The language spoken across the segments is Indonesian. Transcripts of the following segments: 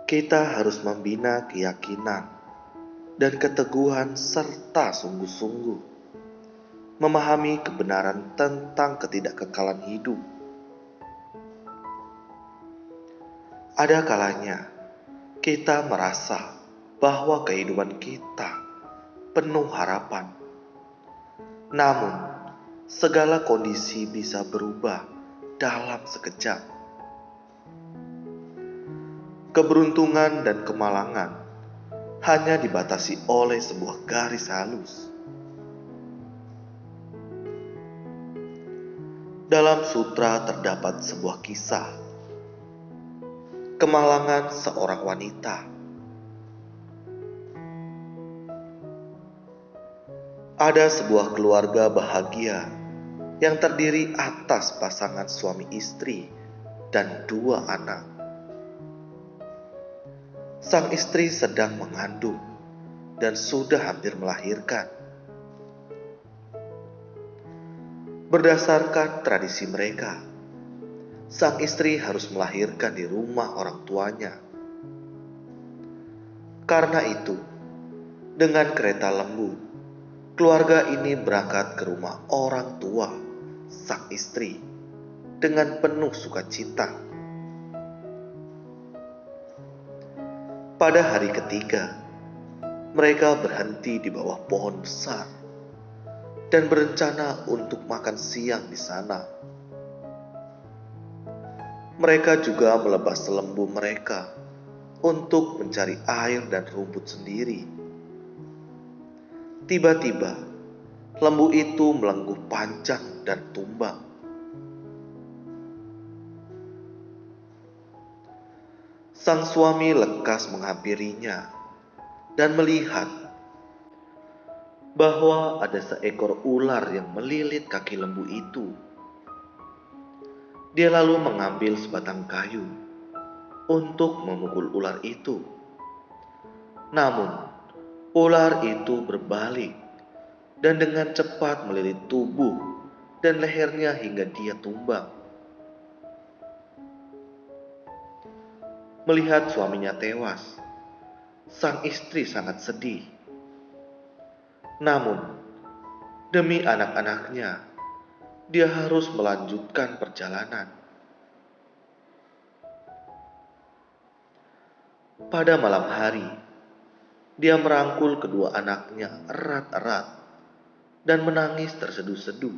kita harus membina keyakinan dan keteguhan serta sungguh-sungguh memahami kebenaran tentang ketidakkekalan hidup. Ada kalanya kita merasa bahwa kehidupan kita penuh harapan. Namun, segala kondisi bisa berubah dalam sekejap. Keberuntungan dan kemalangan hanya dibatasi oleh sebuah garis halus. Dalam sutra terdapat sebuah kisah kemalangan seorang wanita. Ada sebuah keluarga bahagia yang terdiri atas pasangan suami istri dan 2 anak. Sang istri sedang mengandung dan sudah hampir melahirkan. Berdasarkan tradisi mereka, sang istri harus melahirkan di rumah orang tuanya. Karena itu, dengan kereta lembu, keluarga ini berangkat ke rumah orang tua sang istri dengan penuh sukacita. Pada hari ketiga, mereka berhenti di bawah pohon besar dan berencana untuk makan siang di sana. Mereka juga melepas lembu mereka untuk mencari air dan rumput sendiri. Tiba-tiba, lembu itu melengguh panjang dan tumbang. Sang suami lekas menghampirinya dan melihat bahwa ada seekor ular yang melilit kaki lembu itu. Dia lalu mengambil sebatang kayu untuk memukul ular itu. Namun, ular itu berbalik dan dengan cepat melilit tubuh dan lehernya hingga dia tumbang. Melihat suaminya tewas, sang istri sangat sedih. Namun, demi anak-anaknya, dia harus melanjutkan perjalanan. Pada malam hari, dia merangkul kedua anaknya erat-erat dan menangis terseduh-seduh.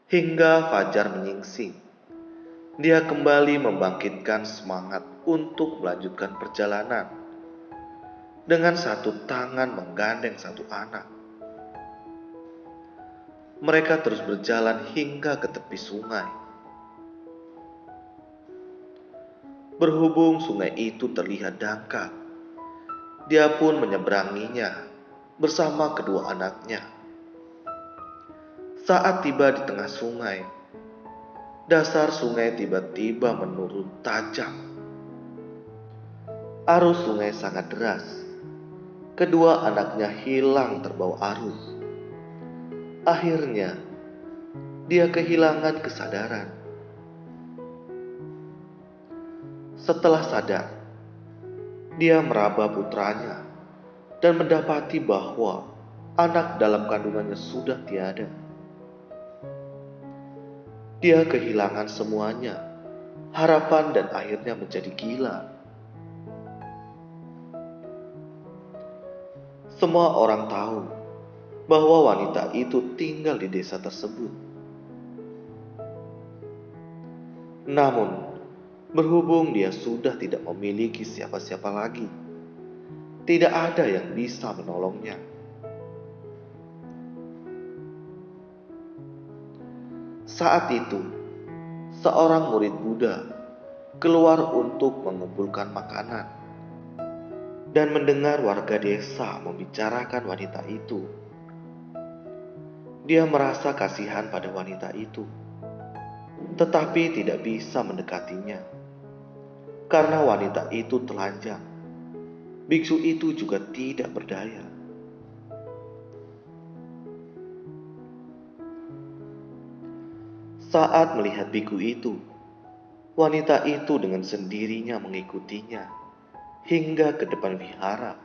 Hingga fajar menyingsing, dia kembali membangkitkan semangat untuk melanjutkan perjalanan dengan satu tangan menggandeng satu anak. Mereka terus berjalan hingga ke tepi sungai. Berhubung sungai itu terlihat dangkal, dia pun menyeberanginya bersama kedua anaknya. Saat tiba di tengah sungai, dasar sungai tiba-tiba menurun tajam. Arus sungai sangat deras. Kedua anaknya hilang terbawa arus. Akhirnya, dia kehilangan kesadaran. Setelah sadar, dia meraba putranya dan mendapati bahwa anak dalam kandungannya sudah tiada. Dia kehilangan semuanya, harapan, dan akhirnya menjadi gila. Semua orang tahu bahwa wanita itu tinggal di desa tersebut. Namun, berhubung dia sudah tidak memiliki siapa-siapa lagi, tidak ada yang bisa menolongnya. Saat itu, seorang murid Buddha keluar untuk mengumpulkan makanan dan mendengar warga desa membicarakan wanita itu. Dia merasa kasihan pada wanita itu, tetapi tidak bisa mendekatinya karena wanita itu telanjang. Biksu itu juga tidak berdaya. Saat melihat biku itu, Wanita itu dengan sendirinya mengikutinya hingga ke depan vihara.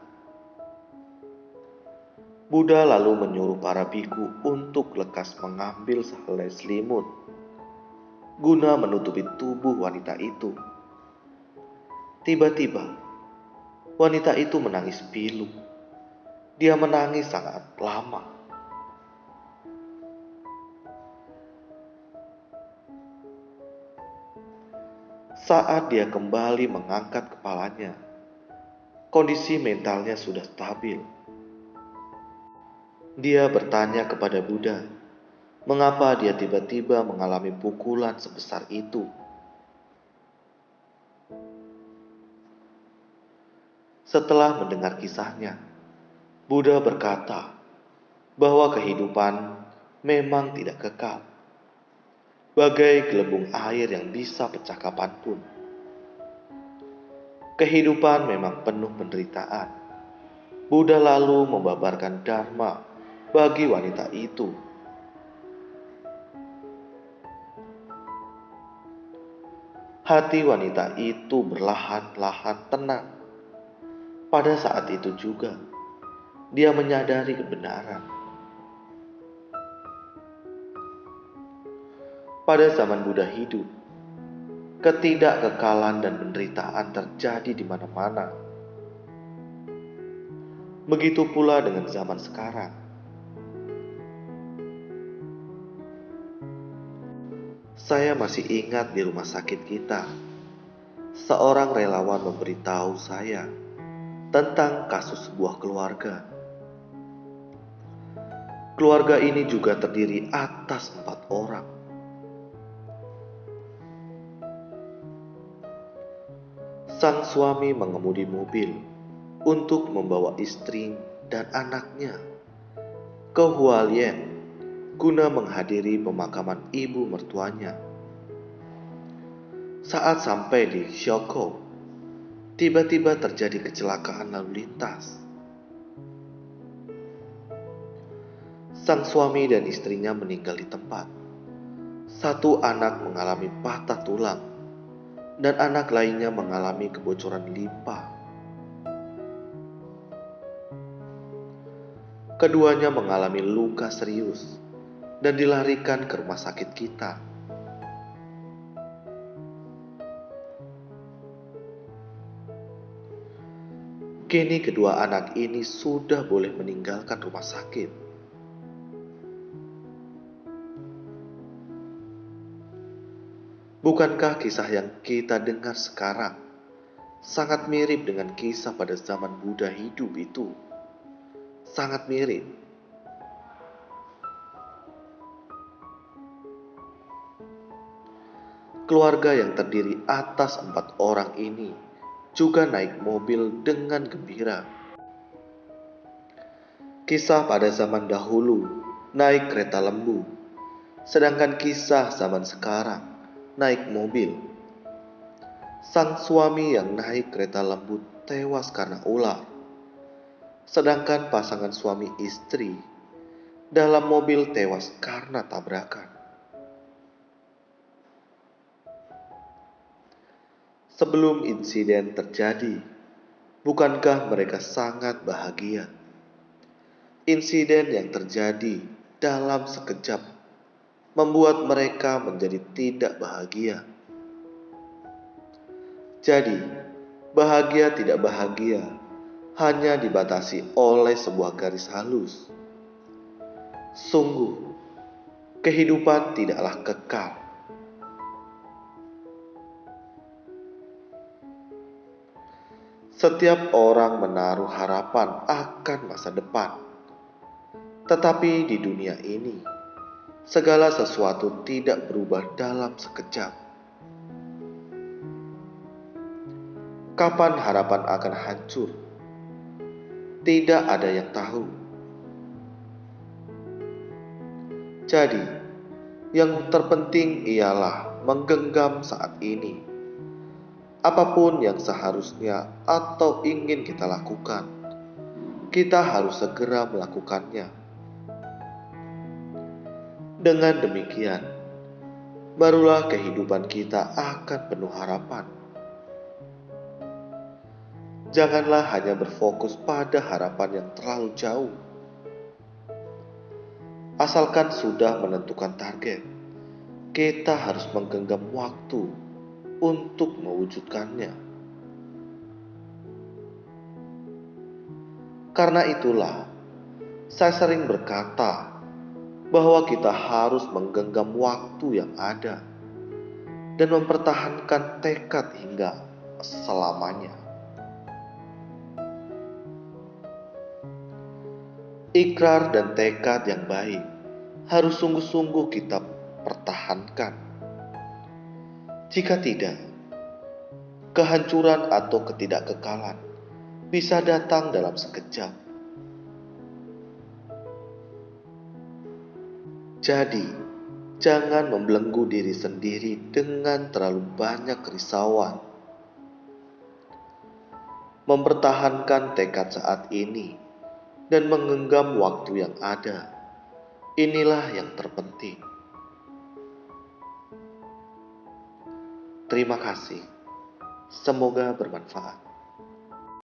Buddha lalu menyuruh para biku untuk lekas mengambil sehelai selimut guna menutupi tubuh wanita itu. Tiba-tiba, wanita itu menangis pilu. Dia menangis sangat lama. Saat dia kembali mengangkat kepalanya, kondisi mentalnya sudah stabil. Dia bertanya kepada Buddha, mengapa dia tiba-tiba mengalami pukulan sebesar itu. Setelah mendengar kisahnya, Buddha berkata bahwa kehidupan memang tidak kekal, bagai gelembung air yang bisa pecah kapanpun. Kehidupan memang penuh penderitaan. Buddha lalu membabarkan dharma bagi wanita itu. Hati wanita itu berlahan-lahan tenang. Pada saat itu juga, dia menyadari kebenaran. Pada zaman Buddha hidup, ketidakkekalan dan penderitaan terjadi di mana-mana. Begitu pula dengan zaman sekarang. Saya masih ingat di rumah sakit kita, seorang relawan memberitahu saya tentang kasus sebuah keluarga. Keluarga ini juga terdiri atas 4 orang. Sang suami mengemudi mobil untuk membawa istri dan anaknya ke Hualien guna menghadiri pemakaman ibu mertuanya. Saat sampai di Xiaokou, tiba-tiba terjadi kecelakaan lalu lintas. Sang suami dan istrinya meninggal di tempat. Satu anak mengalami patah tulang dan anak lainnya mengalami kebocoran limpa. Keduanya mengalami luka serius dan dilarikan ke rumah sakit kita. Kini kedua anak ini sudah boleh meninggalkan rumah sakit. Bukankah kisah yang kita dengar sekarang sangat mirip dengan kisah pada zaman Buddha hidup itu? Sangat mirip. Keluarga yang terdiri atas 4 orang ini juga naik mobil dengan gembira. Kisah pada zaman dahulu naik kereta lembu, sedangkan kisah zaman sekarang naik mobil. Sang suami yang naik kereta lembu tewas karena ular, sedangkan pasangan suami istri dalam mobil tewas karena tabrakan. Sebelum insiden terjadi, bukankah mereka sangat bahagia? Insiden yang terjadi dalam sekejap membuat mereka menjadi tidak bahagia. Jadi, bahagia tidak bahagia hanya dibatasi oleh sebuah garis halus. Sungguh, kehidupan tidaklah kekal. Setiap orang menaruh harapan akan masa depan. Tetapi di dunia ini, segala sesuatu tidak berubah dalam sekejap. Kapan harapan akan hancur? Tidak ada yang tahu. Jadi, yang terpenting ialah menggenggam saat ini. Apapun yang seharusnya atau ingin kita lakukan, kita harus segera melakukannya. Dengan demikian, barulah kehidupan kita akan penuh harapan. Janganlah hanya berfokus pada harapan yang terlalu jauh. Asalkan sudah menentukan target, kita harus menggenggam waktu untuk mewujudkannya. Karena itulah, saya sering berkata bahwa kita harus menggenggam waktu yang ada dan mempertahankan tekad hingga selamanya. Ikrar dan tekad yang baik harus sungguh-sungguh kita pertahankan. Jika tidak, kehancuran atau ketidakkekalan bisa datang dalam sekejap. Jadi, jangan membelenggu diri sendiri dengan terlalu banyak kerisauan. Mempertahankan tekad saat ini dan menggenggam waktu yang ada, inilah yang terpenting. Terima kasih. Semoga bermanfaat.